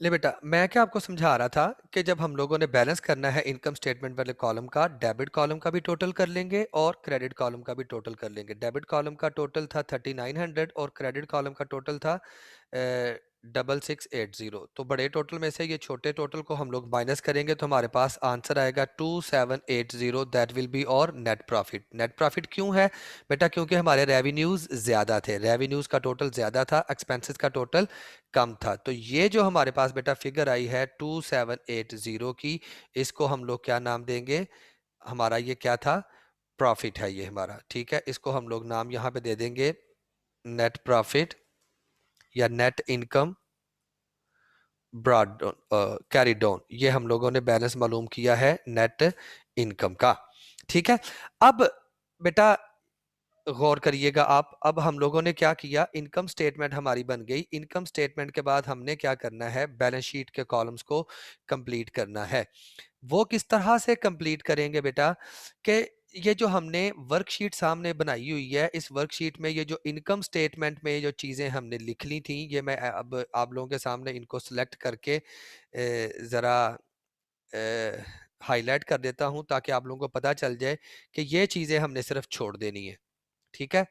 ले बेटा, मैं क्या आपको समझा रहा था कि जब हम लोगों ने बैलेंस करना है इनकम स्टेटमेंट वाले कॉलम का, डेबिट कॉलम का भी टोटल कर लेंगे और क्रेडिट कॉलम का भी टोटल कर लेंगे। डेबिट कॉलम का टोटल था 3900 और क्रेडिट कॉलम का टोटल था 6680। तो बड़े टोटल में से ये छोटे टोटल को हम लोग माइनस करेंगे तो हमारे पास आंसर आएगा 2780। दैट विल बी और नेट प्रॉफिट। नेट प्रॉफिट क्यों है बेटा? क्योंकि हमारे रेवेन्यूज ज्यादा थे, रेवेन्यूज का टोटल ज्यादा था, एक्सपेंसेस का टोटल कम था। तो ये जो हमारे पास बेटा फिगर आई है 2780 की, इसको हम लोग क्या नाम देंगे? हमारा ये क्या था? प्रॉफिट है ये हमारा। ठीक है, इसको हम लोग नाम यहाँ पे दे देंगे नेट प्रॉफिट या net income brought carry down. ये हम लोगों ने बैलेंस मालूम किया है नेट इनकम का। ठीक है, अब बेटा गौर करिएगा आप। अब हम लोगों ने क्या किया, इनकम स्टेटमेंट हमारी बन गई। इनकम स्टेटमेंट के बाद हमने क्या करना है, बैलेंस शीट के कॉलम्स को कंप्लीट करना है। वो किस तरह से कंप्लीट करेंगे बेटा? कि ये जो हमने वर्कशीट सामने बनाई हुई है, इस वर्कशीट में ये जो इनकम स्टेटमेंट में जो चीज़ें हमने लिख ली थी, ये मैं अब आप लोगों के सामने इनको सिलेक्ट करके ज़रा हाईलाइट कर देता हूं ताकि आप लोगों को पता चल जाए कि ये चीज़ें हमने सिर्फ छोड़ देनी है। ठीक है,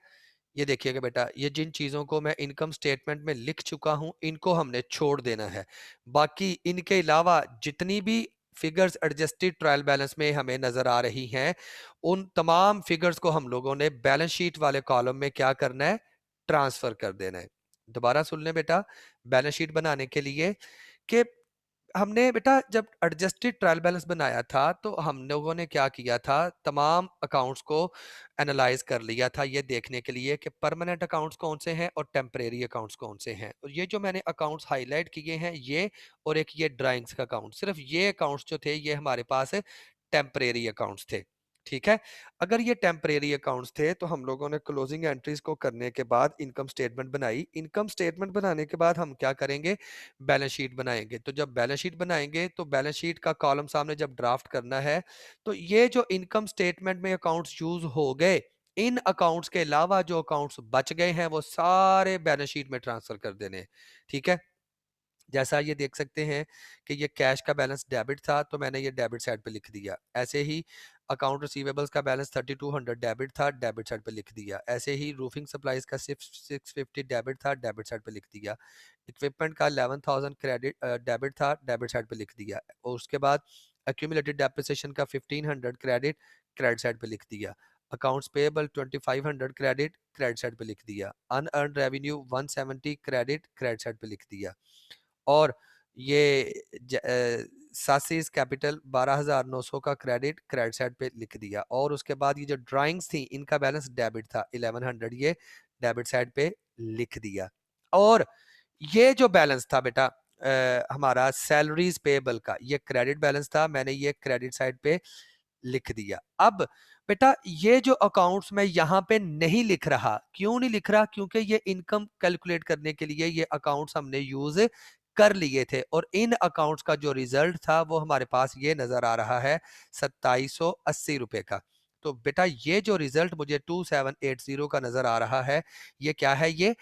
ये देखिएगा बेटा, ये जिन चीज़ों को मैं इनकम स्टेटमेंट में लिख चुका हूं, इनको हमने छोड़ देना है। बाकी इनके अलावा जितनी भी फिगर्स एडजस्टेड ट्रायल बैलेंस में हमें नजर आ रही हैं, उन तमाम फिगर्स को हम लोगों ने बैलेंस शीट वाले कॉलम में क्या करना है, ट्रांसफर कर देना है। दोबारा सुन लें बेटा, बैलेंस शीट बनाने के लिए कि हमने बेटा जब एडजस्टेड ट्रायल बैलेंस बनाया था तो हम लोगों ने क्या किया था, तमाम अकाउंट्स को एनालाइज कर लिया था ये देखने के लिए कि परमानेंट अकाउंट्स कौन से हैं और टेम्परेरी अकाउंट्स कौन से हैं। और ये जो मैंने अकाउंट्स हाईलाइट किए हैं, ये और एक ये ड्राइंग्स का अकाउंट, सिर्फ ये अकाउंट्स जो थे ये हमारे पास टेम्परेरी अकाउंट्स थे। ठीक है, अगर ये टेम्परेरी अकाउंट्स थे तो हम लोगों ने क्लोजिंग एंट्रीज को करने के बाद इनकम स्टेटमेंट बनाई। इनकम स्टेटमेंट बनाने के बाद हम क्या करेंगे, बैलेंस शीट बनाएंगे। तो जब बैलेंस शीट बनाएंगे तो बैलेंस शीट का कॉलम सामने जब ड्राफ्ट करना है, तो ये जो इनकम स्टेटमेंट में अकाउंट्स यूज हो गए, इन अकाउंट्स के अलावा जो अकाउंट्स बच गए हैं वो सारे बैलेंस शीट में ट्रांसफर कर देने हैं। ठीक है, जैसा ये देख सकते हैं कि ये कैश का बैलेंस डेबिट था तो मैंने ये डेबिट साइड पे लिख दिया। ऐसे ही अकाउंट रिसीवेबल्स का बैलेंस 3200 डेबिट था, डेबिट साइड पे लिख दिया। ऐसे ही रूफिंग सप्लाईज का सिर्फ 650 डेबिट था, डेबिट साइड पे लिख दिया। इक्विपमेंट का 11,000 क्रेडिट डेबिट था, डेबिट साइड पे लिख दिया। और उसके बाद एक्यूमुलेटेड डेप्रिसिएशन का 1500 क्रेडिट, क्रेडिट साइड पे लिख दिया। Accounts payable 2500 credit, credit side पे लिख दिया। Unearned revenue 170 credit, credit side पे लिख दिया। और ये सासिस कैपिटल 12,900 का क्रेडिट, क्रेडिट साइड पे लिख दिया। और उसके बाद ये जो ड्राइंग्स थी इनका बैलेंस डेबिट था 1100, ये डेबिट साइड पे लिख दिया। और ये जो बैलेंस था बेटा हमारा सैलरीज पेएबल का, ये क्रेडिट बैलेंस था, मैंने ये क्रेडिट साइड पे लिख दिया। अब बेटा ये जो अकाउंट्स मैं यहाँ पे नहीं लिख रहा, क्यों नहीं लिख रहा? क्योंकि ये इनकम कैलकुलेट करने के लिए ये अकाउंट्स हमने यूज कर लिए थे और इन अकाउंट्स का जो रिजल्ट था वो हमारे पास ये नजर आ रहा है 2780 रुपए का। तो बेटा ये जो रिजल्ट मुझे 2780 का नजर आ रहा है, ये क्या है? ये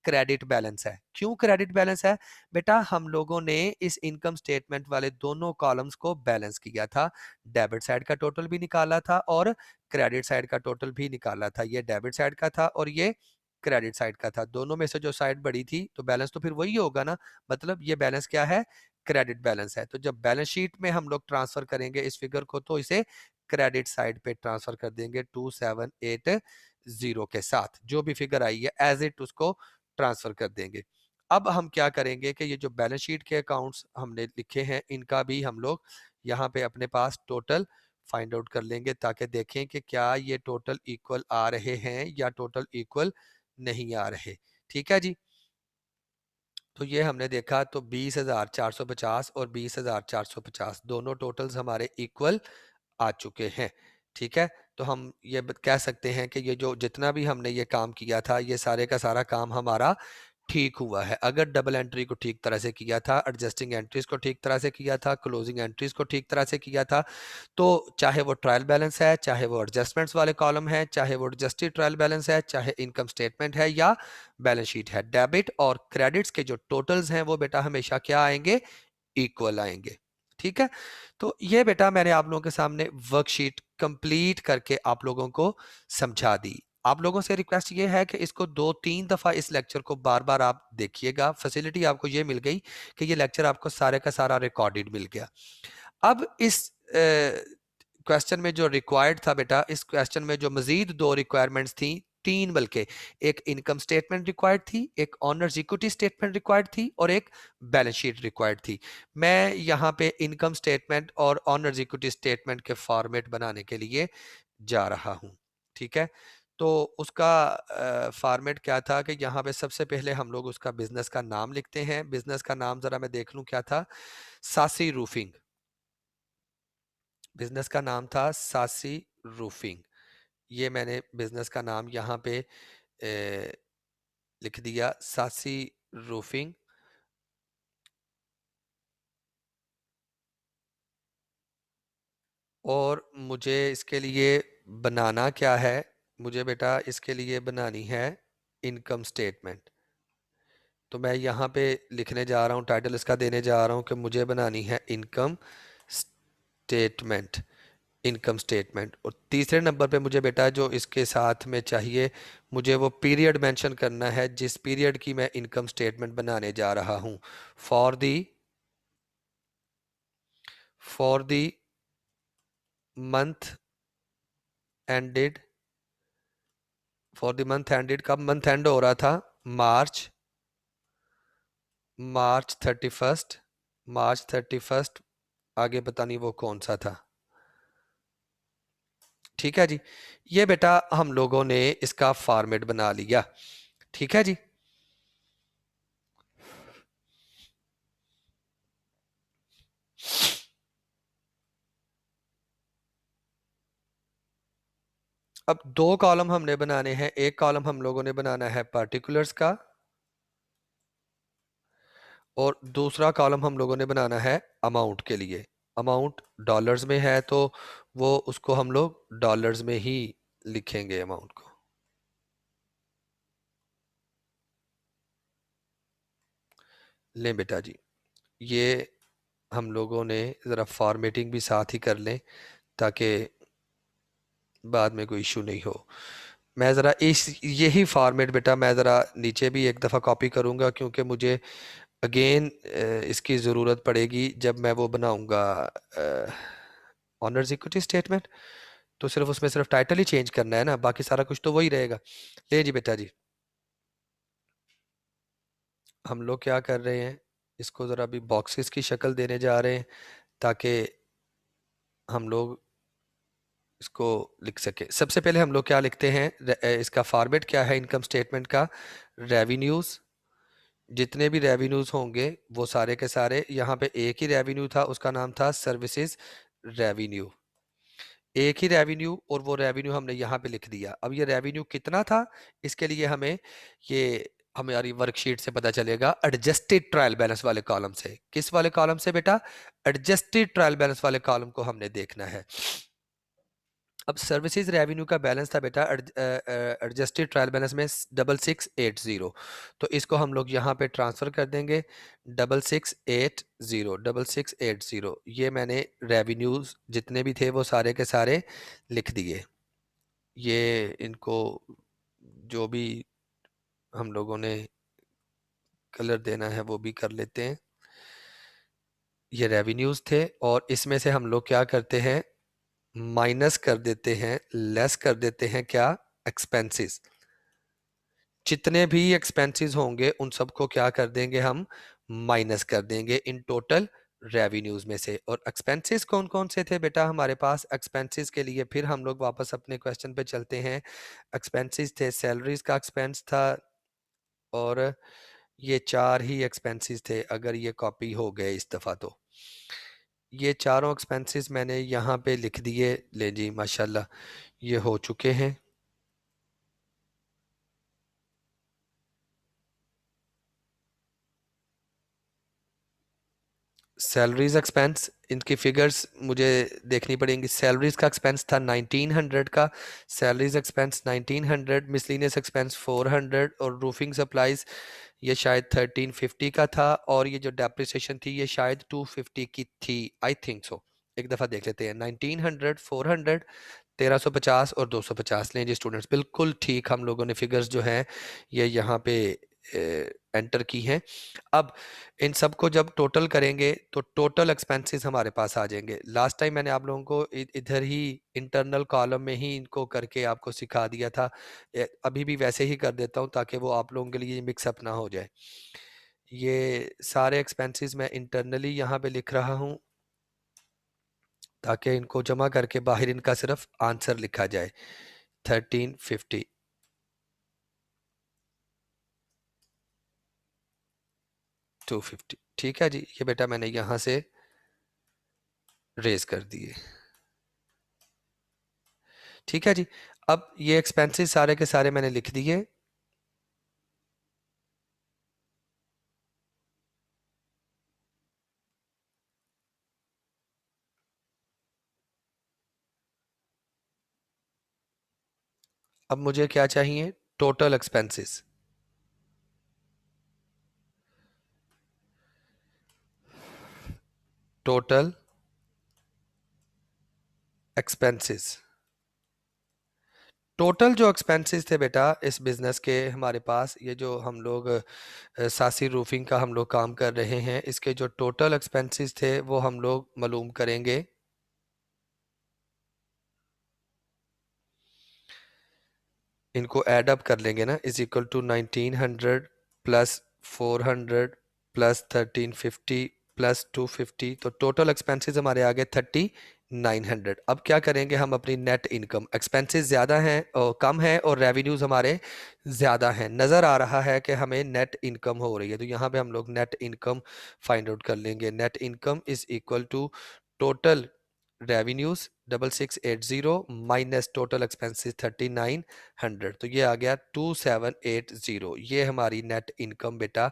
क्रेडिट बैलेंस है। क्यों क्रेडिट बैलेंस है बेटा? हम लोगों ने इस इनकम स्टेटमेंट वाले दोनों कॉलम्स को बैलेंस किया था, डेबिट साइड का टोटल भी निकाला था और क्रेडिट साइड का टोटल भी निकाला था। ये डेबिट साइड का था और ये क्रेडिट साइड का था। दोनों में से जो साइड बड़ी थी तो बैलेंस तो फिर वही होगा ना, मतलब ये बैलेंस क्या है? क्रेडिट बैलेंस है। तो जब बैलेंस शीट में हम लोग ट्रांसफर करेंगे इस फिगर को तो इसे क्रेडिट साइड पे ट्रांसफर कर देंगे 2780 के साथ। जो भी फिगर आई है एज इट उसको ट्रांसफर कर देंगे। अब हम क्या करेंगे कि ये जो बैलेंस शीट के अकाउंट्स हमने लिखे हैं इनका भी हम लोग यहाँ पे अपने पास टोटल फाइंड आउट कर लेंगे ताकि देखें कि क्या ये टोटल इक्वल आ रहे हैं या टोटल इक्वल नहीं आ रहे। ठीक है जी, तो ये हमने देखा तो 20,450 और 20,450 दोनों टोटल्स हमारे इक्वल आ चुके हैं। ठीक है, तो हम ये कह सकते हैं कि ये जो जितना भी हमने ये काम किया था ये सारे का सारा काम हमारा ठीक हुआ है, अगर डबल एंट्री को ठीक तरह से किया था, एडजस्टिंग एंट्रीज को ठीक तरह से किया था, क्लोजिंग एंट्रीज को ठीक तरह से किया था, तो चाहे वो ट्रायल बैलेंस है, चाहे वो एडजस्टमेंट्स वाले कॉलम है, चाहे वो एडजस्टेड ट्रायल बैलेंस है, चाहे इनकम स्टेटमेंट है या बैलेंस शीट है, डेबिट और क्रेडिट्स के जो टोटल्स हैं वो बेटा हमेशा क्या आएंगे, इक्वल आएंगे। ठीक है, तो ये बेटा मैंने आप लोगों के सामने वर्कशीट कंप्लीट करके आप लोगों को समझा दी। आप लोगों से रिक्वेस्ट ये है कि इसको 2-3 दफा इस लेक्चर को बार बार आप देखिएगा। फैसिलिटी आपको ये मिल गई कि ये लेक्चर आपको सारे का सारा रिकॉर्डेड मिल गया। अब इस क्वेश्चन में जो रिक्वायर्ड था बेटा, इस क्वेश्चन में जो मजीद 2 रिक्वायरमेंट्स थी, 3 बल्कि, एक इनकम स्टेटमेंट रिक्वायर्ड थी, एक ऑनर्स इक्विटी स्टेटमेंट रिक्वायर्ड थी और एक बैलेंस शीट रिक्वायर्ड थी। मैं यहाँ पे इनकम स्टेटमेंट और ऑनर्स इक्विटी स्टेटमेंट के फॉर्मेट बनाने के लिए जा रहा हूँ। ठीक है, तो उसका फॉर्मेट क्या था कि यहाँ पे सबसे पहले हम लोग उसका बिजनेस का नाम लिखते हैं। बिजनेस का नाम जरा मैं देख लूँ क्या था, सासी रूफिंग। बिजनेस का नाम था सासी रूफिंग। ये मैंने बिजनेस का नाम यहाँ पे लिख दिया, सासी रूफिंग। और मुझे इसके लिए बनाना क्या है, मुझे बेटा इसके लिए बनानी है इनकम स्टेटमेंट। तो मैं यहाँ पे लिखने जा रहा हूँ, टाइटल इसका देने जा रहा हूँ कि मुझे बनानी है इनकम स्टेटमेंट। Income statement. और तीसरे नंबर पे मुझे बेटा जो इसके साथ में चाहिए, मुझे वो पीरियड मेंशन करना है जिस पीरियड की मैं इनकम स्टेटमेंट बनाने जा रहा हूँ। For the month ended, for the month ended, कब मंथ एंड हो रहा था, मार्च, मार्च 31, मार्च 31, आगे पता नहीं वो कौन सा था। ठीक है जी, ये बेटा हम लोगों ने इसका फॉर्मेट बना लिया। ठीक है जी, अब 2 कॉलम हमने बनाने हैं। एक कॉलम हम लोगों ने बनाना है पार्टिकुलर्स का और दूसरा कॉलम हम लोगों ने बनाना है अमाउंट के लिए। अमाउंट डॉलर्स में है तो वो उसको हम लोग डॉलर्स में ही लिखेंगे अमाउंट को। लें बेटा जी, ये हम लोगों ने ज़रा फॉर्मेटिंग भी साथ ही कर लें ताकि बाद में कोई इशू नहीं हो। मैं ज़रा इस यही फॉर्मेट बेटा मैं ज़रा नीचे भी एक दफ़ा कॉपी करूँगा क्योंकि मुझे अगेन इसकी ज़रूरत पड़ेगी जब मैं वो बनाऊँगा ऑनर्स इक्विटी स्टेटमेंट। तो सिर्फ उसमें सिर्फ टाइटल ही चेंज करना है ना, बाकी सारा कुछ तो वही रहेगा। ले जी बेटा जी, हम लोग क्या कर रहे हैं, इसको ज़रा अभी बॉक्सेस की शक्ल देने जा रहे हैं ताकि हम लोग इसको लिख सके। सबसे पहले हम लोग क्या लिखते हैं, इसका फॉर्मेट क्या है इनकम स्टेटमेंट का, रेवेन्यूज। जितने भी रेवेन्यूज होंगे वो सारे के सारे, यहाँ पे एक ही रेवेन्यू था उसका नाम था सर्विसेज रेवेन्यू। एक ही रेवेन्यू और वो रेवेन्यू हमने यहाँ पे लिख दिया। अब ये रेवेन्यू कितना था, इसके लिए ये हमारी वर्कशीट से पता चलेगा एडजस्टेड ट्रायल बैलेंस वाले कॉलम से। किस वाले कॉलम से बेटा, एडजस्टेड ट्रायल बैलेंस वाले कॉलम को हमने देखना है। अब सर्विसेज रेवेन्यू का बैलेंस था बेटा एडजस्टेड ट्रायल बैलेंस में 6680। तो इसको हम लोग यहाँ पे ट्रांसफर कर देंगे 6680। ये मैंने रेवेन्यूज जितने भी थे वो सारे के सारे लिख दिए। ये इनको जो भी हम लोगों ने कलर देना है वो भी कर लेते हैं। ये रेवेन्यूज थे और इसमें से हम लोग क्या करते हैं, माइनस कर देते हैं, लेस कर देते हैं क्या, एक्सपेंसेस। जितने भी एक्सपेंसेस होंगे उन सबको क्या कर देंगे हम, माइनस कर देंगे इन टोटल रेवेन्यूज में से। और एक्सपेंसेस कौन कौन से थे बेटा हमारे पास, एक्सपेंसेस के लिए फिर हम लोग वापस अपने क्वेश्चन पे चलते हैं। एक्सपेंसेस थे, सैलरीज का एक्सपेंस था और ये 4 ही एक्सपेंसेस थे अगर ये कॉपी हो गए इस दफ़ा तो। ये चारों एक्सपेंसेस मैंने यहाँ पे लिख दिए। ले जी माशाल्लाह ये हो चुके हैं। सैलरीज एक्सपेंस, इनकी फिगर्स मुझे देखनी पड़ेंगी। सैलरीज का एक्सपेंस था 1900 का, सैलरीज एक्सपेंस 1900, मिसलिनियस एक्सपेंस 400, और रूफिंग सप्लाईज ये शायद 1350 का था, और ये जो डेप्रिसिएशन थी ये शायद 250 की थी, आई थिंक सो। एक दफ़ा देख लेते हैं। 1900, 400, 1350 और 250 लें जी स्टूडेंट्स। बिल्कुल ठीक, हम लोगों ने फिगर्स जो हैं ये यहाँ पे एंटर की हैं। अब इन सबको जब टोटल करेंगे तो टोटल एक्सपेंसेस हमारे पास आ जाएंगे। लास्ट टाइम मैंने आप लोगों को इधर ही इंटरनल कॉलम में ही इनको करके आपको सिखा दिया था। अभी भी वैसे ही कर देता हूँ ताकि वो आप लोगों के लिए मिक्सअप ना हो जाए। ये सारे एक्सपेंसेस मैं इंटरनली यहाँ पे लिख रहा हूँ ताकि इनको जमा करके बाहर इनका सिर्फ आंसर लिखा जाए। 1350, 250, ठीक है जी। ये बेटा मैंने यहाँ से रेज कर दिए, ठीक है जी। अब ये एक्सपेंसेस सारे के सारे मैंने लिख दिए। अब मुझे क्या चाहिए? Total expenses. Total expenses, total जो एक्सपेंसेस थे बेटा इस बिज़नेस के हमारे पास, ये जो हम लोग सासी रूफिंग का हम लोग काम कर रहे हैं, इसके जो टोटल एक्सपेंसेस थे वो हम लोग मालूम करेंगे। इनको ऐड अप कर लेंगे ना, is equal to 1900 plus 400 plus 1350 plus 250, तो टोटल एक्सपेंसेस हमारे आ गए 3900। अब क्या करेंगे हम? अपनी नेट इनकम, एक्सपेंसेस ज़्यादा हैं और कम है और रेवेन्यूज़ हमारे ज़्यादा हैं, नज़र आ रहा है कि हमें नेट इनकम हो रही है, तो यहाँ पे हम लोग नेट इनकम फाइंड आउट कर लेंगे। Net income is equal to total revenues 6680 minus total expenses 3900, तो ये आ गया 2780। ये हमारी नेट इनकम बेटा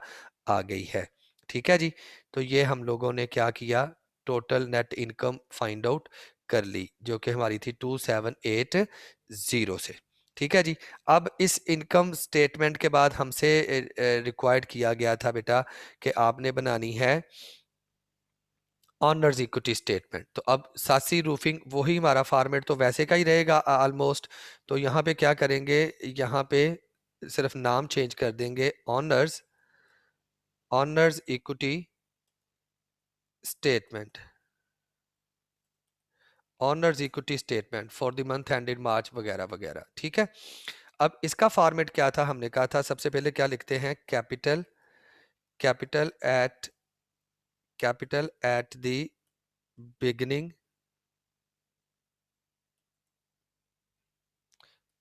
आ गई है, ठीक है जी। तो ये हम लोगों ने क्या किया? Total net income find out कर ली जो कि हमारी थी 2780 से, ठीक है जी। अब इस इनकम स्टेटमेंट के बाद हमसे रिक्वायर्ड किया गया था बेटा कि आपने बनानी है ऑनर्स इक्विटी स्टेटमेंट। तो अब सासी रूफिंग वही हमारा फॉर्मेट तो वैसे का ही रहेगा ऑलमोस्ट। तो यहाँ पे क्या करेंगे? यहाँ पे सिर्फ नाम चेंज कर देंगे, owners, owners equity statement, owners equity statement for the month ended March वगैरह वगैरह, ठीक है। अब इसका फॉर्मेट क्या था? हमने कहा था सबसे पहले क्या लिखते हैं? Capital, capital eight, capital at the beginning,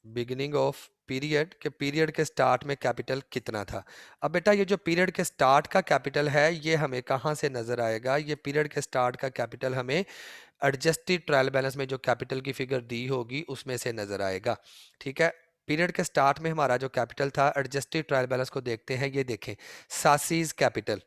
beginning of period, के पीरियड के स्टार्ट में कैपिटल कितना था। अब बेटा ये जो पीरियड के स्टार्ट का कैपिटल है ये हमें कहाँ से नजर आएगा? ये पीरियड के स्टार्ट का कैपिटल हमें एडजस्टेड ट्रायल बैलेंस में जो कैपिटल की फिगर दी होगी उसमें से नजर आएगा, ठीक है। पीरियड के स्टार्ट में हमारा जो कैपिटल था, एडजस्टेड ट्रायल बैलेंस को देखते हैं, ये देखें सासीज कैपिटल,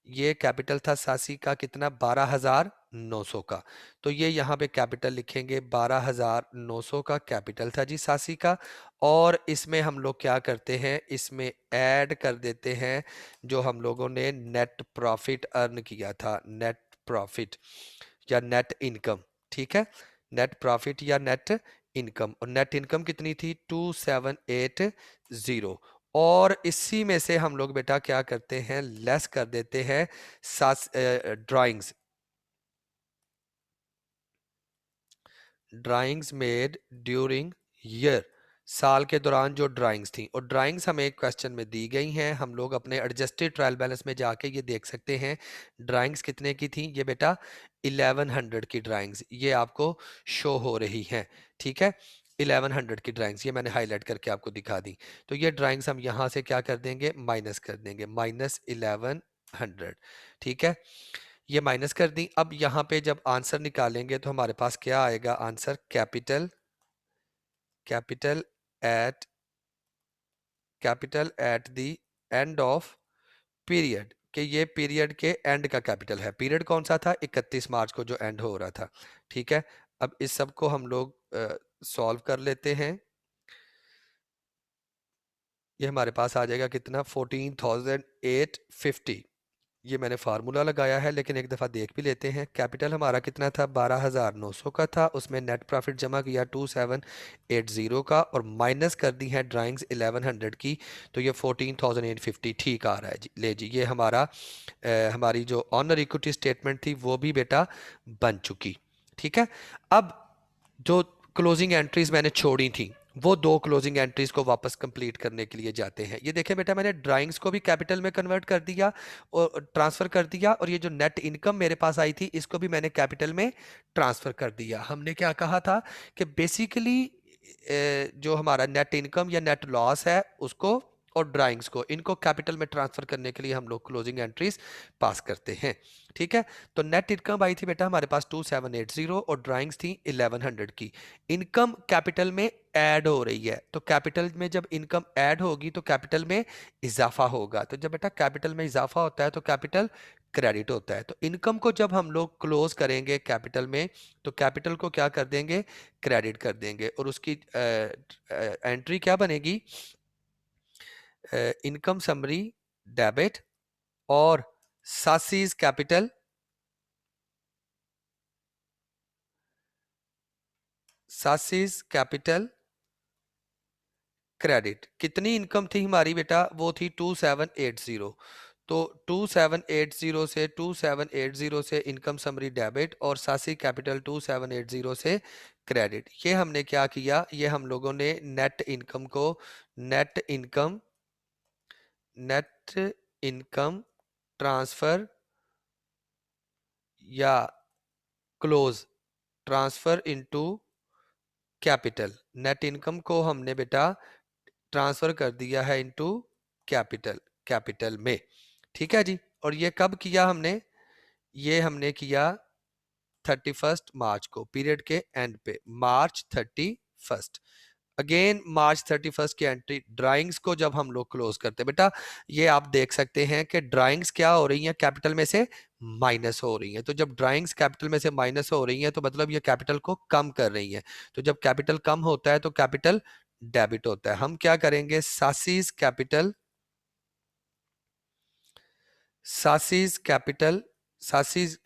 ये कैपिटल था सासी का कितना? 12,900 का। तो ये यहाँ पे कैपिटल लिखेंगे, 12,900 का कैपिटल था जी सासी का। और इसमें हम लोग क्या करते हैं? इसमें ऐड कर देते हैं जो हम लोगों ने नेट प्रॉफिट अर्न किया था, नेट प्रॉफिट या नेट इनकम, ठीक है। नेट प्रॉफिट या नेट इनकम, और नेट इनकम कितनी थी? 2780। और इसी में से हम लोग बेटा क्या करते हैं? लेस कर देते हैं drawings, drawings made during year, साल के दौरान जो ड्राइंग्स थी, और ड्राइंग्स हमें एक क्वेश्चन में दी गई हैं। हम लोग अपने एडजस्टेड ट्रायल बैलेंस में जाके ये देख सकते हैं ड्राइंग्स कितने की थी। ये बेटा 1100 की ड्राइंग्स ये आपको शो हो रही हैं, ठीक है। 1100 की ड्राइंग्स ये मैंने हाईलाइट करके आपको दिखा दी। तो ये ड्राइंग्स हम यहाँ से क्या कर देंगे? माइनस कर देंगे, माइनस 1100, ठीक है। ये माइनस कर दी। अब यहाँ पे जब आंसर निकालेंगे तो हमारे पास क्या आएगा answer? Capital, capital eight, capital at the end of period, कि ये पीरियड के एंड का कैपिटल है। पीरियड कौन सा था? 31 मार्च को जो एंड हो रहा था। ठीक है, अब इस सब को हम लोग सॉल्व कर लेते हैं। ये हमारे पास आ जाएगा कितना? 14,850। ये मैंने फार्मूला लगाया है, लेकिन एक दफ़ा देख भी लेते हैं। कैपिटल हमारा कितना था? 12,900 का था। उसमें नेट प्रॉफिट जमा किया 2780 का, और माइनस कर दी है ड्राइंग्स 1100 की, तो ये 14,850 ठीक आ रहा है जी। ले जी, ये हमारा हमारी जो ऑनर इक्विटी स्टेटमेंट थी वो भी बेटा बन चुकी। ठीक है, अब जो क्लोजिंग एंट्रीज मैंने छोड़ी थी, वो दो क्लोजिंग एंट्रीज को वापस कंप्लीट करने के लिए जाते हैं। ये देखें बेटा, मैंने ड्राइंग्स को भी कैपिटल में कन्वर्ट कर दिया और ट्रांसफर कर दिया, और ये जो नेट इनकम मेरे पास आई थी इसको भी मैंने कैपिटल में ट्रांसफर कर दिया। हमने क्या कहा था कि बेसिकली जो हमारा नेट इनकम या नेट लॉस है उसको और ड्राइंग्स को, इनको कैपिटल में ट्रांसफर करने के लिए हम लोग क्लोजिंग एंट्रीज पास करते हैं। ठीक है, तो नेट इनकम आई थी बेटा हमारे पास 2780 और ड्राइंग्स थी 1100 की। इनकम कैपिटल में ऐड हो रही है, तो कैपिटल में जब इनकम ऐड होगी तो कैपिटल में इजाफा होगा। तो जब बेटा कैपिटल में इजाफा होता है तो कैपिटल क्रेडिट होता है। तो इनकम को जब हम लोग क्लोज करेंगे कैपिटल में, तो कैपिटल को क्या कर देंगे? क्रेडिट कर देंगे, और उसकी एंट्री क्या बनेगी? इनकम समरी डेबिट और सासीज कैपिटल, सासीज कैपिटल क्रेडिट। कितनी इनकम थी हमारी बेटा? वो थी 2780। तो 2780 से 2780 से इनकम समरी डेबिट और सासी कैपिटल 2780 से क्रेडिट। ये हमने क्या किया? ये हम लोगों ने नेट इनकम को नेट इनकम ट्रांसफर या close transfer into capital. Net income को हमने बेटा ट्रांसफर कर दिया है इनटू कैपिटल, कैपिटल में। ठीक है जी, और ये कब किया हमने? ये हमने किया 31 मार्च को, पीरियड के एंड पे, March 31। अगेन March 31 की एंट्री ड्राइंग्स को जब हम लोग क्लोज करते हैं बेटा, ये आप देख सकते हैं कि ड्राइंग्स क्या हो रही हैं? कैपिटल में से माइनस हो रही हैं। तो जब ड्राइंग्स कैपिटल में से माइनस हो रही हैं तो मतलब ये कैपिटल को कम कर रही हैं। तो जब कैपिटल कम होता है तो कैपिटल डेबिट होता है। हम क्या करेंगे? सासीज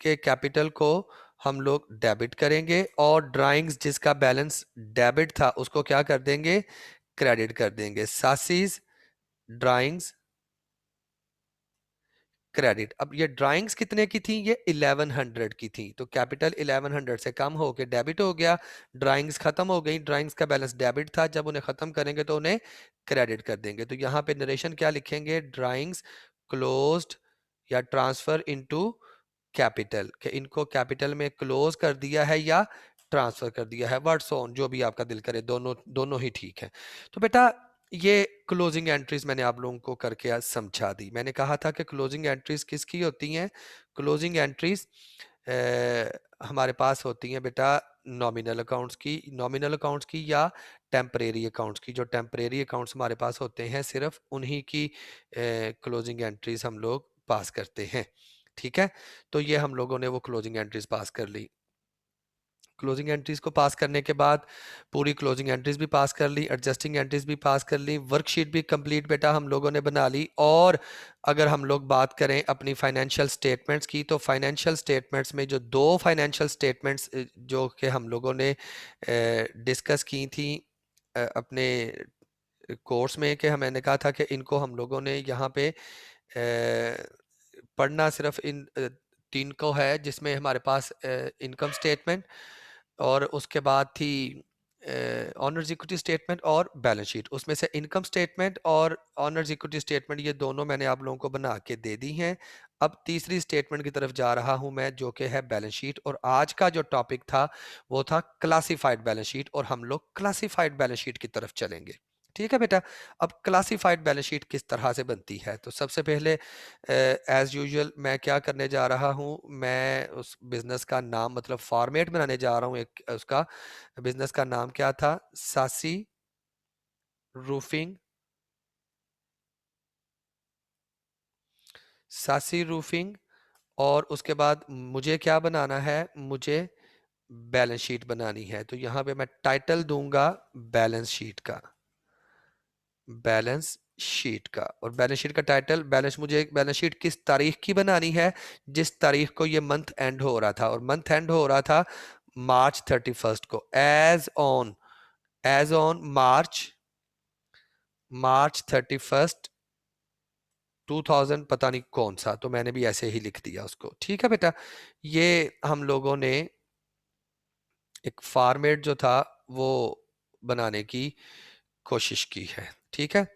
के कैपिटल को हम लोग डेबिट करेंगे, और ड्राइंग्स जिसका बैलेंस डेबिट था उसको क्या कर देंगे? क्रेडिट कर देंगे। सासीज ड्राइंग्स क्रेडिट। अब ये ड्राइंग्स कितने की थी? ये 1100 की थी, तो कैपिटल 1100 से कम होके डेबिट हो गया। ड्राइंग्स खत्म हो गई, ड्राइंग्स का बैलेंस डेबिट था, जब उन्हें खत्म करेंगे तो उन्हें क्रेडिट कर देंगे। तो यहाँ पे नरेशन क्या लिखेंगे? ड्राइंग्स क्लोज्ड या ट्रांसफर इनटू कैपिटल, कि इनको कैपिटल में क्लोज कर दिया है या ट्रांसफर कर दिया है, वर्ड्स ऑन जो भी आपका दिल करे, दोनों दोनों ही ठीक है। तो बेटा ये क्लोजिंग एंट्रीज मैंने आप लोगों को करके आज समझा दी। मैंने कहा था कि क्लोजिंग एंट्रीज किसकी होती हैं? क्लोजिंग एंट्रीज हमारे पास होती हैं बेटा नॉमिनल अकाउंट्स की, नॉमिनल अकाउंट्स की या टेम्परेरी अकाउंट्स की। जो टेम्परेरी अकाउंट्स हमारे पास होते हैं सिर्फ उन्हीं की क्लोजिंग एंट्रीज हम लोग पास करते हैं। ठीक है, तो ये हम लोगों ने वो क्लोजिंग एंट्रीज पास कर ली। क्लोजिंग एंट्रीज को पास करने के बाद पूरी क्लोजिंग एंट्रीज भी पास कर ली, एडजस्टिंग एंट्रीज भी पास कर ली, वर्कशीट भी कंप्लीट बेटा हम लोगों ने बना ली। और अगर हम लोग बात करें अपनी फाइनेंशियल स्टेटमेंट्स की, तो फाइनेंशियल स्टेटमेंट्स में जो दो फाइनेंशियल स्टेटमेंट्स जो कि हम लोगों ने डिस्कस की थी अपने कोर्स में, कि मैंने कहा था कि इनको हम लोगों ने यहाँ पे पढ़ना सिर्फ इन तीन को है, जिसमें हमारे पास इनकम स्टेटमेंट और उसके बाद थी ऑनर्स इक्विटी स्टेटमेंट और बैलेंस शीट। उसमें से इनकम स्टेटमेंट और ऑनर्स इक्विटी स्टेटमेंट ये दोनों मैंने आप लोगों को बना के दे दी हैं। अब तीसरी स्टेटमेंट की तरफ जा रहा हूं मैं, जो कि है बैलेंस शीट। और आज का जो टॉपिक था वो था क्लासिफाइड बैलेंस शीट, और हम लोग क्लासिफाइड बैलेंस शीट की तरफ चलेंगे। ठीक है बेटा, अब क्लासिफाइड बैलेंस शीट किस तरह से बनती है? तो सबसे पहले एज यूजुअल मैं क्या करने जा रहा हूँ, मैं उस बिजनेस का नाम मतलब फॉर्मेट बनाने जा रहा हूँ। एक उसका बिजनेस का नाम क्या था? सासी रूफिंग सासी रूफिंग, और उसके बाद मुझे क्या बनाना है, मुझे बैलेंस शीट बनानी है। तो यहाँ पे मैं टाइटल दूंगा बैलेंस शीट का, बैलेंस शीट का। और बैलेंस शीट का टाइटल, मुझे एक बैलेंस शीट किस तारीख की बनानी है, जिस तारीख को ये मंथ एंड हो रहा था, और मंथ एंड हो रहा था मार्च 31 को। एज ऑन मार्च 31, 2000 पता नहीं कौन सा, तो मैंने भी ऐसे ही लिख दिया उसको। ठीक है बेटा, ये हम लोगों ने एक फॉर्मेट जो था वो बनाने की कोशिश की है। ठीक है,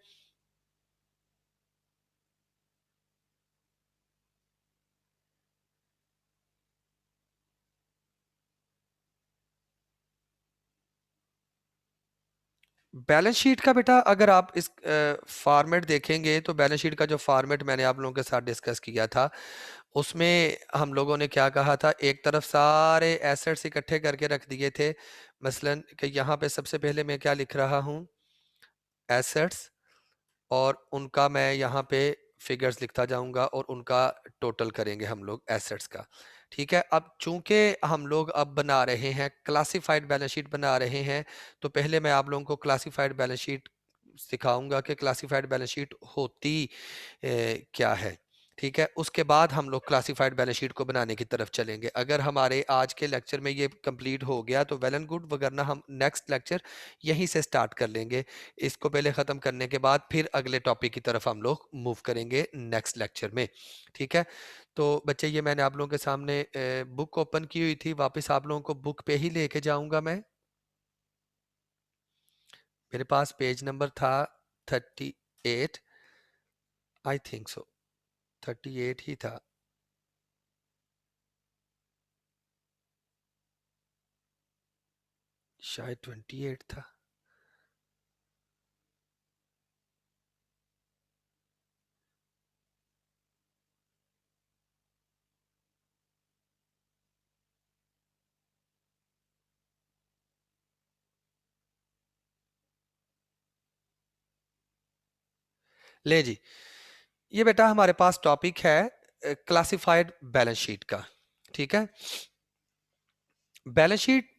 बैलेंस शीट का बेटा अगर आप इस फॉर्मेट देखेंगे, तो बैलेंस शीट का जो फॉर्मेट मैंने आप लोगों के साथ डिस्कस किया था, उसमें हम लोगों ने क्या कहा था, एक तरफ सारे एसेट्स इकट्ठे करके रख दिए थे। मसलन कि यहाँ पे सबसे पहले मैं क्या लिख रहा हूँ, एसेट्स, और उनका मैं यहाँ पे फिगर्स लिखता जाऊंगा, और उनका टोटल करेंगे हम लोग एसेट्स का। ठीक है, अब चूंकि हम लोग अब बना रहे हैं क्लासिफाइड बैलेंस शीट बना रहे हैं, तो पहले मैं आप लोगों को क्लासिफाइड बैलेंस शीट सिखाऊंगा कि क्लासिफाइड बैलेंस शीट होती क्या है। ठीक है, उसके बाद हम लोग क्लासिफाइड बैलेंस शीट को बनाने की तरफ चलेंगे। अगर हमारे आज के लेक्चर में ये कंप्लीट हो गया तो वेल एंड गुड, वगरना हम नेक्स्ट लेक्चर यहीं से स्टार्ट कर लेंगे। इसको पहले ख़त्म करने के बाद फिर अगले टॉपिक की तरफ हम लोग मूव करेंगे नेक्स्ट लेक्चर में। ठीक है, तो बच्चे ये मैंने आप लोगों के सामने बुक ओपन की हुई थी, वापस आप लोगों को बुक पे ही लेके जाऊंगा मैं। मेरे पास पेज नंबर था 38, आई थिंक सो 38 ही था, शायद 28 था। ले जी, ये बेटा हमारे पास टॉपिक है क्लासिफाइड बैलेंस शीट का। ठीक है, बैलेंस शीट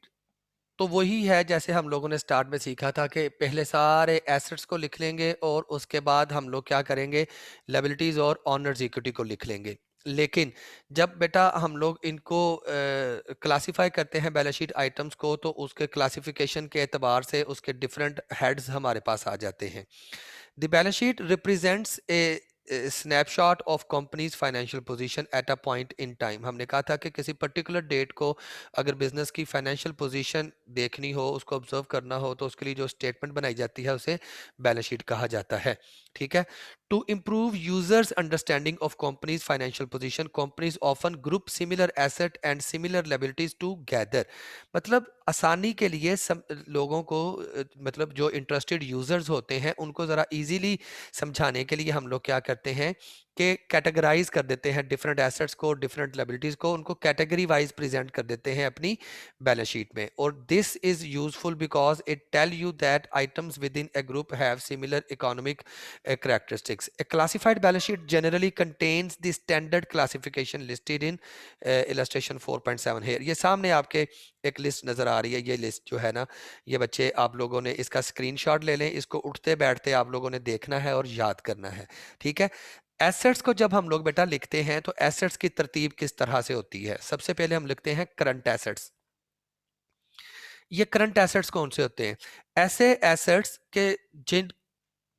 तो वही है जैसे हम लोगों ने स्टार्ट में सीखा था कि पहले सारे एसेट्स को लिख लेंगे, और उसके बाद हम लोग क्या करेंगे, लायबिलिटीज और ऑनर्स इक्विटी को लिख लेंगे। लेकिन जब बेटा हम लोग इनको क्लासिफाई करते हैं बैलेंस शीट आइटम्स को, तो उसके क्लासिफिकेशन के एतबार से उसके डिफरेंट हेड्स हमारे पास आ जाते हैं। The balance sheet represents a snapshot of company's financial position at a point in time। हमने कहा था कि किसी पर्टिकुलर डेट को अगर बिजनेस की फाइनेंशियल पोजीशन देखनी हो, उसको ऑब्जर्व करना हो, तो उसके लिए जो स्टेटमेंट बनाई जाती है उसे बैलेंस शीट कहा जाता है। ठीक है, to improve users understanding of company's financial position, companies often group similar asset and similar liabilities together। मतलब आसानी के लिए लोगों को मतलब जो इंटरेस्टेड यूजर्स होते हैं उनको ज़रा इजीली समझाने के लिए हम लोग क्या करते हैं कि कैटेगराइज कर देते हैं डिफरेंट एसेट्स को, डिफरेंट लायबिलिटीज को, उनको कैटेगरी वाइज प्रेजेंट कर देते हैं अपनी बैलेंस शीट में। और this is useful because it tell you that items with in a group have similar economic characteristics। A classified balance sheet generally contains the standard classification listed in illustration 4.7 here। ये सामने आपके एक list नजर आ रही है। ये list जो है ना, ये बच्चे आप लोगों ने इसका स्क्रीनशॉट ले लें, इसको उठते बैठते आप लोगों ने देखना है और याद करना है। ठीक है, एसेट्स को जब हम लोग बेटा लिखते हैं तो एसेट्स की तरतीब किस तरह से होती है। सबसे पहले हम लिखते हैं करंट एसेट्स। ये करंट एसेट्स कौन से होते हैं? ऐसे एसेट्स के जिन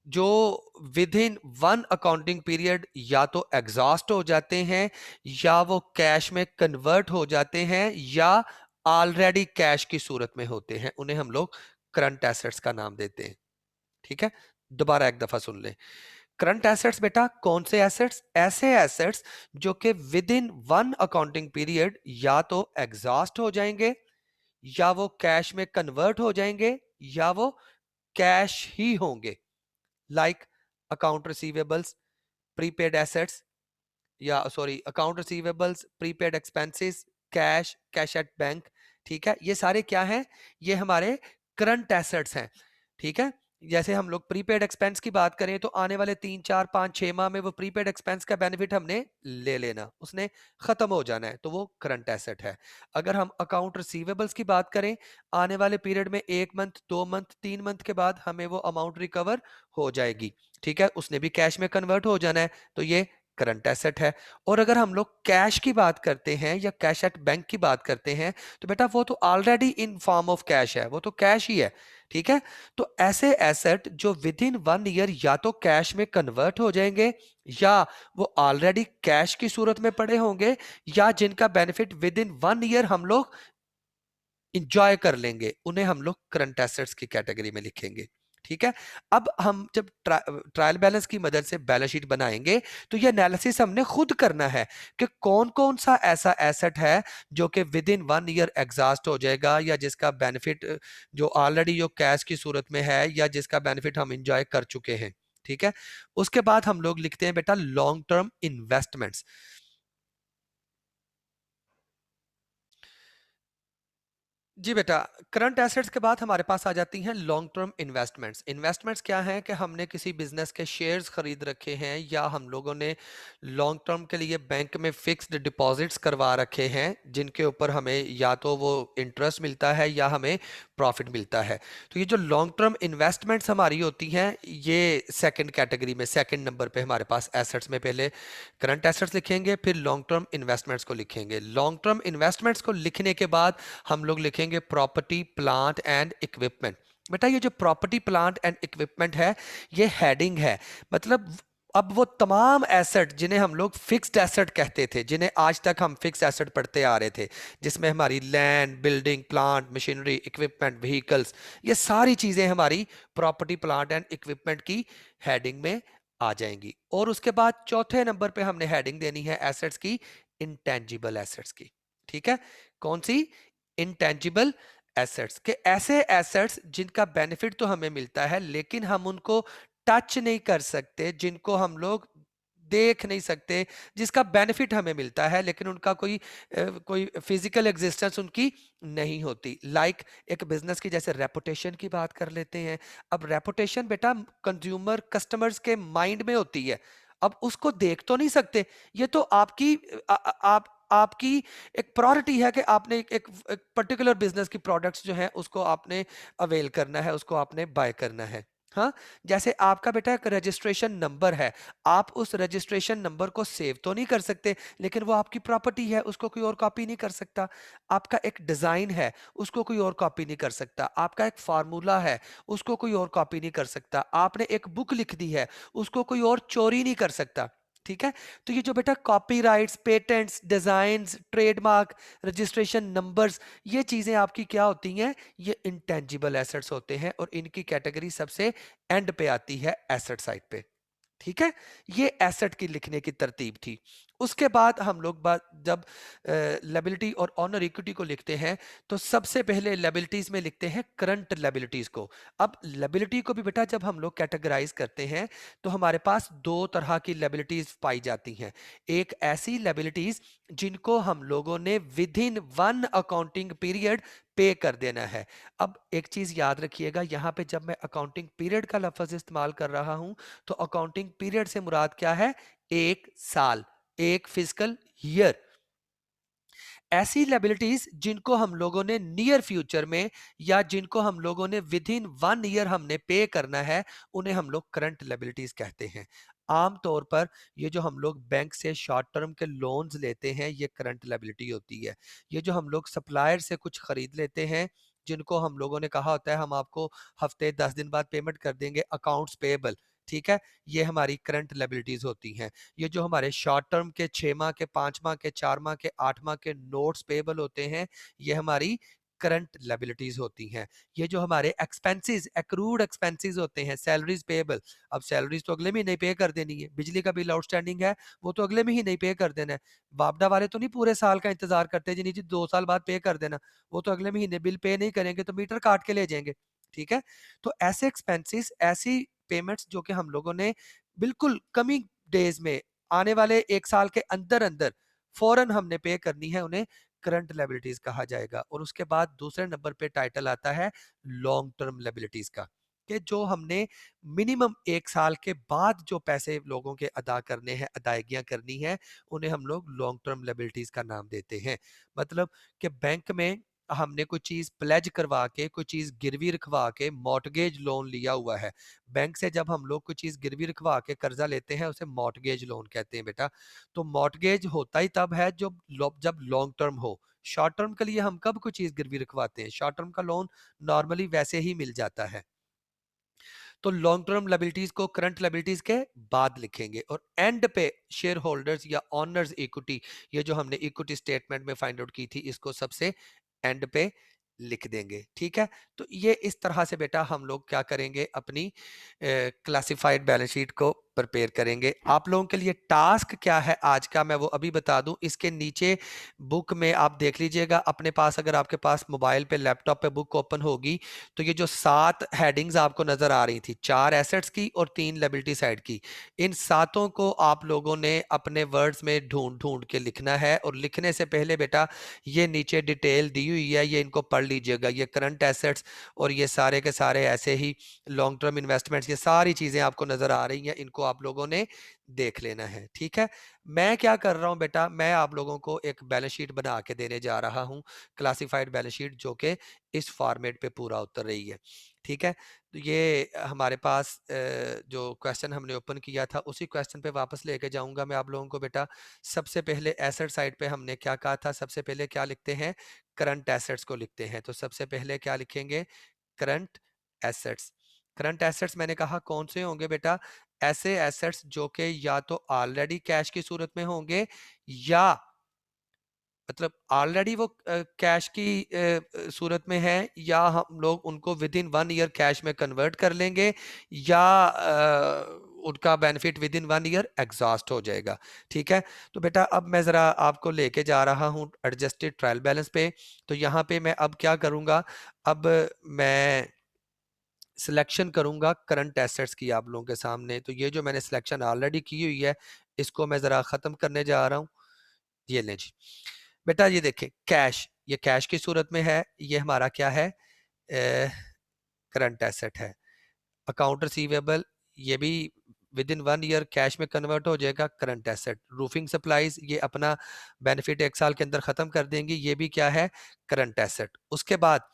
जो with in one accounting period या तो एग्जॉस्ट हो जाते हैं, या वो कैश में कन्वर्ट हो जाते हैं, या ऑलरेडी कैश की सूरत में होते हैं, उन्हें हम लोग करंट एसेट्स का नाम देते हैं। ठीक है, दोबारा एक दफा सुन लें। करंट एसेट्स बेटा कौन से एसेट्स? ऐसे एसेट्स जो कि with in one accounting period या तो एग्जॉस्ट हो जाएंगे, या वो कैश में कन्वर्ट हो जाएंगे, या वो कैश ही होंगे। Like account receivables, prepaid assets, या sorry account receivables, prepaid expenses, cash, cash at bank. ठीक है, ये सारे क्या हैं? ये हमारे करंट एसेट्स हैं। ठीक है, जैसे हम लोग प्रीपेड एक्सपेंस की बात करें तो आने वाले 3 4 5 6 माह में वो प्रीपेड एक्सपेंस का बेनिफिट हमने ले लेना, उसने खत्म हो जाना है, तो वो करंट एसेट है। अगर हम अकाउंट रिसीवेबल्स की बात करें, आने वाले पीरियड में 1 मंथ 2 मंथ 3 मंथ के बाद हमें वो अमाउंट रिकवर हो जाएगी, ठीक है, उसने भी कैश में कन्वर्ट हो जाना है, तो ये करंट एसेट है। और अगर हम लोग कैश की बात करते हैं या कैश एट बैंक की बात करते हैं, तो बेटा वो तो already in form of cash है, वो तो कैश ही है, ठीक है। तो ऐसे एसेट जो विद इन 1 ईयर या तो कैश में कन्वर्ट हो जाएंगे, या वो ऑलरेडी कैश की सूरत में पड़े होंगे, या जिनका बेनिफिट विद इन 1 ईयर हम लोग इंजॉय कर लेंगे, उन्हें हम लोग करंट एसेट्स की कैटेगरी में लिखेंगे, ठीक है। अब हम जब ट्रायल बैलेंस की मदद से बैलेंस शीट बनाएंगे, तो ये एनालिसिस हमने खुद करना है कि कौन कौन सा ऐसा एसेट है जो कि विद इन 1 ईयर एग्जॉस्ट हो जाएगा, या जिसका बेनिफिट जो ऑलरेडी जो कैश की सूरत में है, या जिसका बेनिफिट हम इंजॉय कर चुके हैं, ठीक है। उसके बाद हम लोग लिखते हैं बेटा लॉन्ग टर्म इन्वेस्टमेंट्स। जी बेटा, करंट एसेट्स के बाद हमारे पास आ जाती हैं लॉन्ग टर्म इन्वेस्टमेंट्स। इन्वेस्टमेंट्स क्या हैं कि हमने किसी बिजनेस के शेयर्स खरीद रखे हैं, या हम लोगों ने लॉन्ग टर्म के लिए बैंक में फिक्स्ड डिपॉजिट्स करवा रखे हैं, जिनके ऊपर हमें या तो वो इंटरेस्ट मिलता है या हमें प्रॉफिट मिलता है। तो ये जो लॉन्ग टर्म इन्वेस्टमेंट्स हमारी होती हैं, ये सेकंड कैटेगरी में, सेकंड नंबर पे हमारे पास एसेट्स में पहले करंट एसेट्स लिखेंगे, फिर लॉन्ग टर्म इन्वेस्टमेंट्स को लिखेंगे। लॉन्ग टर्म इन्वेस्टमेंट्स को लिखने के बाद हम लोग लिखेंगे प्रॉपर्टी प्लांट एंड इक्विपमेंट। बेटा ये जो प्रॉपर्टी प्लांट एंड इक्विपमेंट है, ये हेडिंग है, मतलब अब वो तमाम एसेट जिन्हें हम लोग फिक्स्ड एसेट कहते थे, जिन्हें आज तक हम फिक्स्ड एसेट पढ़ते आ रहे थे, जिसमें हमारी land, building, plant, machinery, equipment, vehicles, ये सारी चीजें हमारी प्रॉपर्टी प्लांट एंड इक्विपमेंट की हेडिंग में आ जाएंगी। और उसके बाद चौथे नंबर पे हमने हेडिंग देनी है एसेट्स की, इंटेंजिबल एसेट्स की, ठीक है। कौन सी? इंटेंजिबल एसेट्स के ऐसे एसेट्स जिनका बेनिफिट तो हमें मिलता है, लेकिन हम उनको टच नहीं कर सकते, जिनको हम लोग देख नहीं सकते, जिसका बेनिफिट हमें मिलता है लेकिन उनका कोई फिजिकल एग्जिस्टेंस उनकी नहीं होती। लाइक एक बिजनेस की जैसे रेपुटेशन की बात कर लेते हैं। अब रेपुटेशन बेटा कंज्यूमर कस्टमर्स के माइंड में होती है, अब उसको देख तो नहीं सकते, ये तो आपकी आपकी एक प्रायोरिटी है कि आपने एक पर्टिकुलर बिजनेस की प्रोडक्ट्स जो है उसको आपने अवेल करना है, उसको आपने बाय करना है। हाँ, जैसे आपका बेटा एक रजिस्ट्रेशन नंबर है, आप उस रजिस्ट्रेशन नंबर को सेव तो नहीं कर सकते, लेकिन वो आपकी प्रॉपर्टी है, उसको कोई और कॉपी नहीं कर सकता। आपका एक डिजाइन है, उसको कोई और कॉपी नहीं कर सकता। आपका एक फार्मूला है, उसको कोई और कॉपी नहीं कर सकता। आपने एक बुक लिख दी है, उसको कोई और चोरी नहीं कर सकता, ठीक है। तो ये जो बेटा copyrights, patents, designs, trademark, registration numbers, ये चीजें आपकी क्या होती हैं? ये इंटेंजिबल एसेट्स होते हैं, और इनकी कैटेगरी सबसे एंड पे आती है एसेट साइड पे, ठीक है। ये एसेट की लिखने की तरतीब थी। उसके बाद हम लोग बात जब लायबिलिटी और ऑनर इक्विटी को लिखते हैं, तो सबसे पहले लायबिलिटीज में लिखते हैं करंट लायबिलिटीज को। अब लायबिलिटी को भी बेटा जब हम लोग कैटेगराइज करते हैं, तो हमारे पास दो तरह की लायबिलिटीज पाई जाती हैं। एक ऐसी लायबिलिटीज जिनको हम लोगों ने विद इन 1 अकाउंटिंग पीरियड पे कर देना है। अब एक चीज याद रखिएगा, यहां पे जब मैं अकाउंटिंग पीरियड का लफ्ज इस्तेमाल कर रहा हूं, तो अकाउंटिंग पीरियड से मुराद क्या है? 1 साल, एक फिजिकल ईयर। ऐसी लायबिलिटीज जिनको हम लोगों ने नियर फ्यूचर में, या जिनको हम लोगों ने विद इन 1 ईयर हमने पे करना है, उन्हें हम लोग करंट लायबिलिटीज कहते हैं। आमतौर पर ये जो हम लोग बैंक से शॉर्ट टर्म के लोन्स लेते हैं, ये करंट लायबिलिटी होती है। ये जो हम लोग सप्लायर से कुछ खरीद लेते हैं, जिनको हम लोगों ने कहा होता है हम आपको हफ्ते 10 दिन बाद पेमेंट कर देंगे, अकाउंट्स पेएबल, ठीक है, ये हमारी करंट लायबिलिटीज होती हैं। ये जो हमारे शॉर्ट टर्म के 6 माह के, 5 माह के, 4 माह के, 8 माह के नोट्स पेबल होते हैं, ये हमारी करंट लायबिलिटीज होती हैं। ये जो हमारे एक्सपेंसेस, एक्रूड एक्सपेंसेस होते हैं, सैलरीज पेबल, अब सैलरीज तो अगले महीने पे कर देनी है, बिजली का बिल आउटस्टैंडिंग है, वो तो अगले महीने ही पे कर देना है। वापडा वाले तो नहीं पूरे साल का इंतजार करते जी, नहीं जी 2 साल बाद पे कर देना, वो तो अगले महीने बिल पे नहीं करेंगे तो मीटर काट के ले जाएंगे, ठीक है। तो ऐसे एक्सपेंसेस, ऐसी पेमेंट्स जो कि हम लोगों ने बिल्कुल कमिंग डेज में, आने वाले 1 साल के अंदर अंदर फौरन हमने पे करनी है, उन्हें करंट लायबिलिटीज कहा जाएगा। और उसके बाद दूसरे नंबर पे टाइटल आता है लॉन्ग टर्म लायबिलिटीज का। कि जो हमने मिनिमम 1 साल के बाद जो पैसे लोगों के अदा करने हैं, अदायगियाँ करनी है, उन्हें हम लोग लॉन्ग टर्म लायबिलिटीज़ का नाम देते हैं। मतलब कि बैंक में हमने कोई चीज़ प्लेज करवा के, कोई चीज़ गिरवी रखवा के मॉर्टगेज लोन लिया हुआ है। बैंक से जब हम लोग कोई चीज़ गिरवी रखवा के कर्जा लेते हैं, उसे मॉर्टगेज लोन कहते हैं बेटा। तो मॉर्टगेज होता ही तब है जब लॉन्ग टर्म हो। शॉर्ट टर्म के लिए हम कब कोई चीज़ गिरवी रखवाते हैं? शॉर्ट टर्म का लोन नॉर्मली वैसे ही मिल जाता है। तो लॉन्ग टर्म लायबिलिटीज को करंट लायबिलिटीज के बाद लिखेंगे और एंड पे शेयर होल्डर्स या ऑनर्स इक्विटी, ये जो हमने इक्विटी स्टेटमेंट में फाइंड आउट की थी, इसको सबसे एंड पे लिख देंगे। ठीक है, तो ये इस तरह से बेटा हम लोग क्या करेंगे, अपनी क्लासिफाइड बैलेंस शीट को प्रिपेयर करेंगे। आप लोगों के लिए टास्क क्या है आज का, मैं वो अभी बता दूं। इसके नीचे बुक में आप देख लीजिएगा अपने पास, अगर आपके पास मोबाइल पे लैपटॉप पे बुक ओपन होगी तो ये जो 7 हेडिंग्स आपको नजर आ रही थी, 4 एसेट्स की और 3 लायबिलिटी साइड की, इन सातों को आप लोगों ने अपने वर्ड्स में ढूंढ ढूंढ के लिखना है। और लिखने से पहले बेटा ये नीचे डिटेल दी हुई है, ये इनको पढ़ लीजिएगा। ये करंट एसेट्स और ये सारे के सारे ऐसे ही लॉन्ग टर्म इन्वेस्टमेंट्स, ये सारी चीजें आपको नजर आ रही हैं, इनको आप लोगों ने देख लेना है। ठीक है, मैं क्या कर रहा हूं बेटा, मैं आप लोगों को एक बैलेंस शीट बना के देने जा रहा हूं, क्लासिफाइड बैलेंस शीट, जो कि इस फॉर्मेट पे पूरा उतर रही है। ठीक है, तो ये हमारे पास जो क्वेश्चन हमने ओपन किया था, उसी क्वेश्चन पे वापस लेके जाऊंगा मैं आप लोगों को बेटा। सबसे पहले एसेट साइड पे हमने क्या कहा था, सबसे पहले क्या लिखते हैं, करंट एसेट्स को लिखते हैं। तो सबसे पहले क्या लिखेंगे, करंट एसेट्स। करंट एसेट्स मैंने कहा कौन से होंगे बेटा, ऐसे एसेट्स जो कि या तो ऑलरेडी कैश की सूरत में होंगे, या मतलब ऑलरेडी वो कैश की सूरत में है, या हम लोग उनको विद इन 1 ईयर कैश में कन्वर्ट कर लेंगे, या उनका benefit with in 1 year exhaust हो जाएगा। ठीक है, तो बेटा अब मैं ज़रा आपको लेके जा रहा हूँ एडजस्टेड ट्रायल बैलेंस पे। तो यहाँ पे मैं अब क्या करूँगा, अब मैं सिलेक्शन करूँगा करंट एसेट्स की आप लोगों के सामने। तो ये जो मैंने सिलेक्शन ऑलरेडी की हुई है, इसको मैं ज़रा ख़त्म करने जा रहा हूँ। ये लें जी बेटा, ये देखें कैश, ये कैश की सूरत में है, ये हमारा क्या है, करंट एसेट है। अकाउंट रिसीवेबल, ये भी विद इन 1 ईयर कैश में कन्वर्ट हो जाएगा, करंट एसेट। रूफिंग सप्लाईज, ये अपना बेनिफिट 1 साल के अंदर खत्म कर देंगे, ये भी क्या है, करंट एसेट। उसके बाद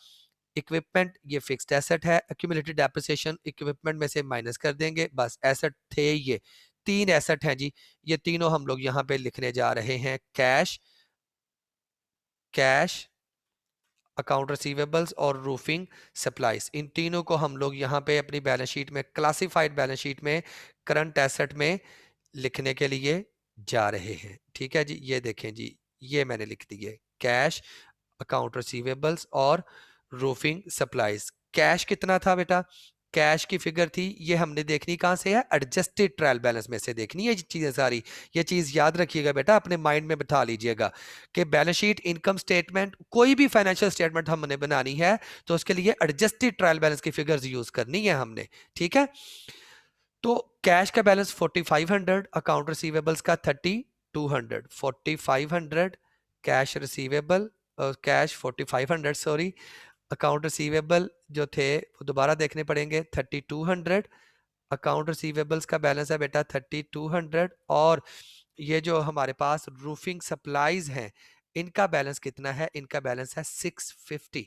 इक्विपमेंट, ये फिक्स्ड एसेट है। एक्यूमुलेटेड डेप्रिसिएशन इक्विपमेंट में से माइनस कर देंगे, बस एसेट थे ये 3 एसेट हैं जी। ये तीनों हम लोग यहाँ पे लिखने जा रहे हैं, कैश, कैश, अकाउंट रिसीवेबल्स और रूफिंग सप्लाईज। इन तीनों को हम लोग यहाँ पे अपनी बैलेंस शीट में, क्लासिफाइड बैलेंस शीट में करंट एसेट में लिखने के लिए जा रहे हैं। ठीक है जी, ये देखें जी, ये मैंने लिख दिए, कैश, अकाउंट रिसीवेबल्स और रूफिंग सप्लाईज। कैश कितना था बेटा, कैश की फिगर थी, ये हमने देखनी कहां से है, एडजस्टेड ट्रायल बैलेंस में से देखनी है चीजें सारी। ये चीज याद रखिएगा बेटा, अपने माइंड में बिठा लीजिएगा कि बैलेंस शीट, इनकम स्टेटमेंट, कोई भी फाइनेंशियल स्टेटमेंट हमने बनानी है तो उसके लिए एडजस्टेड ट्रायल बैलेंस की फिगर्स यूज करनी है हमने। ठीक है, तो कैश का बैलेंस 4500, अकाउंट रिसीवेबल्स का 3200, 4500 cash receivable, cash 4500 sorry, account receivable जो थे वो दोबारा देखने पड़ेंगे 3200। अकाउंट रिसीवेबल्स का बैलेंस है बेटा 3200, और ये जो हमारे पास रूफिंग सप्लाईज हैं, इनका बैलेंस कितना है, इनका बैलेंस है 650।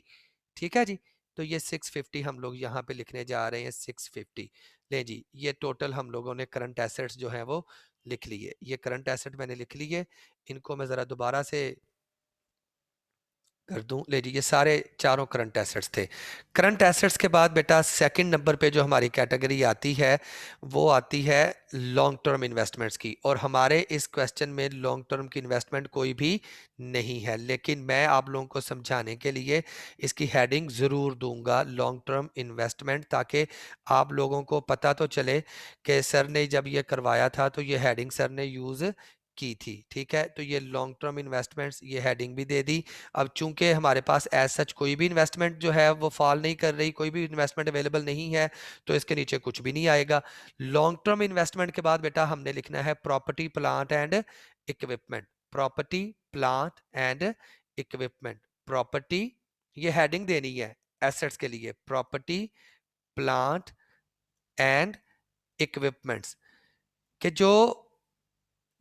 ठीक है जी, तो ये 650 हम लोग यहाँ पे लिखने जा रहे हैं, 650। ले जी, ये टोटल हम लोगों ने करंट एसेट्स जो हैं वो लिख लिए। ये करंट एसेट मैंने लिख लिए, इनको मैं ज़रा दोबारा से कर दूं। ले जी, ये सारे चारों करंट एसेट्स थे। करंट एसेट्स के बाद बेटा सेकंड नंबर पे जो हमारी कैटेगरी आती है, वो आती है लॉन्ग टर्म इन्वेस्टमेंट्स की। और हमारे इस क्वेश्चन में लॉन्ग टर्म की इन्वेस्टमेंट कोई भी नहीं है, लेकिन मैं आप लोगों को समझाने के लिए इसकी हेडिंग ज़रूर दूंगा, लॉन्ग टर्म इन्वेस्टमेंट, ताकि आप लोगों को पता तो चले कि सर ने जब ये करवाया था तो ये हेडिंग सर ने यूज़ की थी। ठीक है, तो ये लॉन्ग टर्म इन्वेस्टमेंट्स, ये हेडिंग भी दे दी। अब चूंकि हमारे पास एज सच कोई भी इन्वेस्टमेंट जो है वो फॉल नहीं कर रही, कोई भी इन्वेस्टमेंट अवेलेबल नहीं है, तो इसके नीचे कुछ भी नहीं आएगा। लॉन्ग टर्म इन्वेस्टमेंट के बाद बेटा हमने लिखना है property, plant and equipment. Property, plant and equipment. Property, ये हेडिंग देनी है एसेट्स के लिए, प्रॉपर्टी, प्लांट एंड इक्विपमेंट्स के जो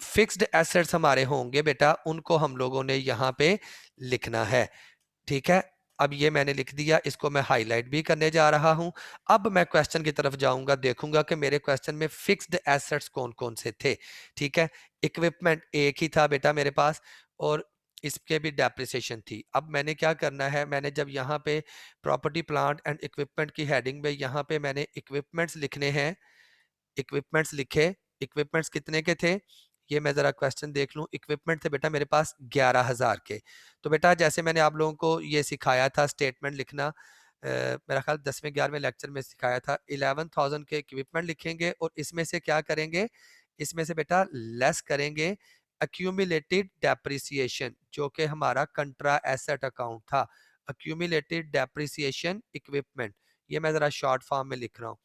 फिक्स्ड एसेट्स हमारे होंगे बेटा उनको हम लोगों ने यहाँ पे लिखना है। ठीक है, अब ये मैंने लिख दिया, इसको मैं हाईलाइट भी करने जा रहा हूं। अब मैं क्वेश्चन की तरफ जाऊंगा, देखूंगा कि मेरे क्वेश्चन में फिक्स्ड एसेट्स कौन कौन से थे। ठीक है, इक्विपमेंट एक ही था बेटा मेरे पास और इसके भी डेप्रिसिएशन थी। अब मैंने क्या करना है, मैंने जब यहाँ पे प्रॉपर्टी प्लांट एंड इक्विपमेंट की हेडिंग में यहाँ पे मैंने इक्विपमेंट्स लिखने हैं, इक्विपमेंट्स लिखे। इक्विपमेंट्स कितने के थे, ये मैं जरा क्वेश्चन देख लूं। इक्विपमेंट थे बेटा मेरे पास 11,000 के। तो बेटा जैसे मैंने आप लोगों को ये सिखाया था स्टेटमेंट लिखना, मेरा ख्याल 10वें 11वें लेक्चर में सिखाया था, 11,000 के इक्विपमेंट लिखेंगे और इसमें से क्या करेंगे, इसमें से बेटा लेस करेंगे अक्यूमुलेटेड डेप्रिसिएशन, जो कि हमारा कंट्रा एसेट अकाउंट था। अक्यूमुलेटेड डेप्रिसिएशन इक्विपमेंट, ये मैं जरा शॉर्ट फॉर्म में लिख रहा हूँ।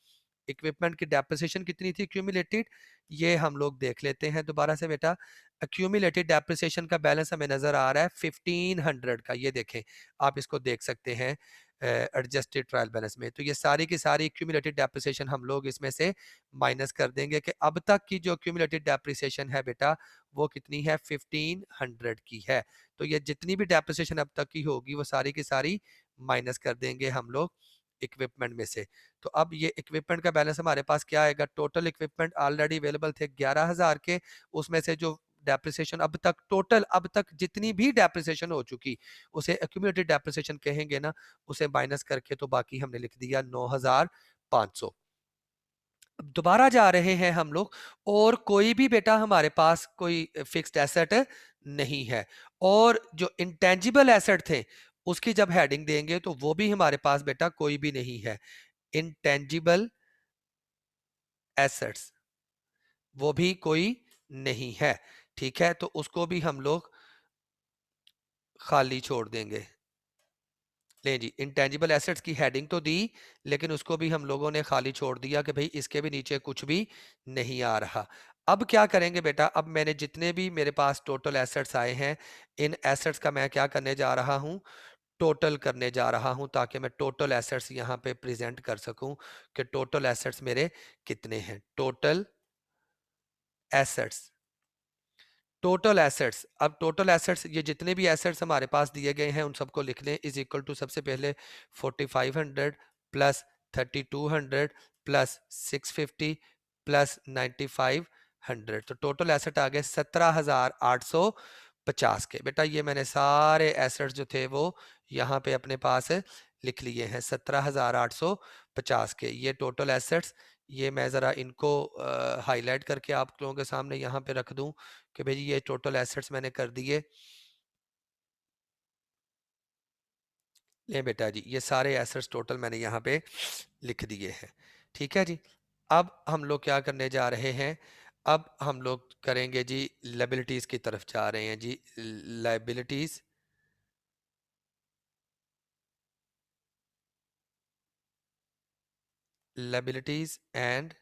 इक्विपमेंट की डेप्रिसिएशन कितनी थी क्यूमुलेटेड, ये हम लोग देख लेते हैं दोबारा से बेटा। अक्यूमुलेटेड डेप्रिसिएशन का बैलेंस हमें नजर आ रहा है 1500 का, ये देखें, आप इसको देख सकते हैं एडजस्टेड ट्रायल बैलेंस में। तो ये सारी की सारी क्यूमुलेटेड डेप्रिसिएशन हम लोग इसमें से माइनस कर देंगे कि अब तक की जो क्यूमुलेटेड डेप्रिसिएशन है बेटा वो कितनी है, 1500 की है। तो ये जितनी भी डेप्रिसिएशन अब तक की होगी वो सारी की सारी माइनस कर देंगे हम लोग इक्विपमेंट में से। तो अब ये इक्विपमेंट का बैलेंस हमारे पास क्या आएगा, टोटल इक्विपमेंट ऑलरेडी अवेलेबल थे 11,000 के, उसमें से जो डेप्रिसिएशन अब तक टोटल अब तक जितनी भी डेप्रिसिएशन हो चुकी उसे एक्यूमुलेटेड डेप्रिसिएशन कहेंगे ना, उसे माइनस करके तो बाकी हमने लिख दिया 9,500। अब दोबारा जा रहे हैं हम लोग, और कोई भी बेटा हमारे पास कोई फिक्स्ड एसेट नहीं है, और जो इंटेंजिबल एसेट थे उसकी जब हेडिंग देंगे तो वो भी हमारे पास बेटा कोई भी नहीं है। इंटेंजिबल एसेट्स वो भी कोई नहीं है। ठीक है, तो उसको भी हम लोग खाली छोड़ देंगे। ले जी, इंटेंजिबल एसेट्स की हेडिंग तो दी, लेकिन उसको भी हम लोगों ने खाली छोड़ दिया कि भाई इसके भी नीचे कुछ भी नहीं आ रहा। अब क्या करेंगे बेटा, अब मैंने जितने भी मेरे पास टोटल एसेट्स आए हैं, इन एसेट्स का मैं क्या करने जा रहा हूं, टोटल करने जा रहा हूं, ताकि मैं टोटल एसेट्स यहां पे प्रेजेंट कर सकूं कि टोटल एसेट्स मेरे कितने हैं। टोटल एसेट्स, टोटल एसेट्स, अब टोटल एसेट्स ये जितने भी एसेट्स हमारे पास दिए गए हैं उन सबको लिख लें, इज इक्वल टू सबसे पहले 4500 प्लस 3200 प्लस 650 प्लस 9500, तो टोटल एसेट आ गए 17,850 के। बेटा ये मैंने सारे एसेट्स जो थे वो यहाँ पे अपने पास लिख लिए हैं, 17,850 के ये टोटल एसेट्स। ये मैं ज़रा इनको हाईलाइट करके आप लोगों के सामने यहाँ पे रख दूं कि भाई ये टोटल एसेट्स मैंने कर दिए। ले बेटा जी, ये सारे एसेट्स टोटल मैंने यहाँ पे लिख दिए हैं। ठीक है जी, अब हम लोग क्या करने जा रहे हैं, अब हम लोग करेंगे जी लायबिलिटीज की तरफ जा रहे हैं जी। Liabilities, liabilities and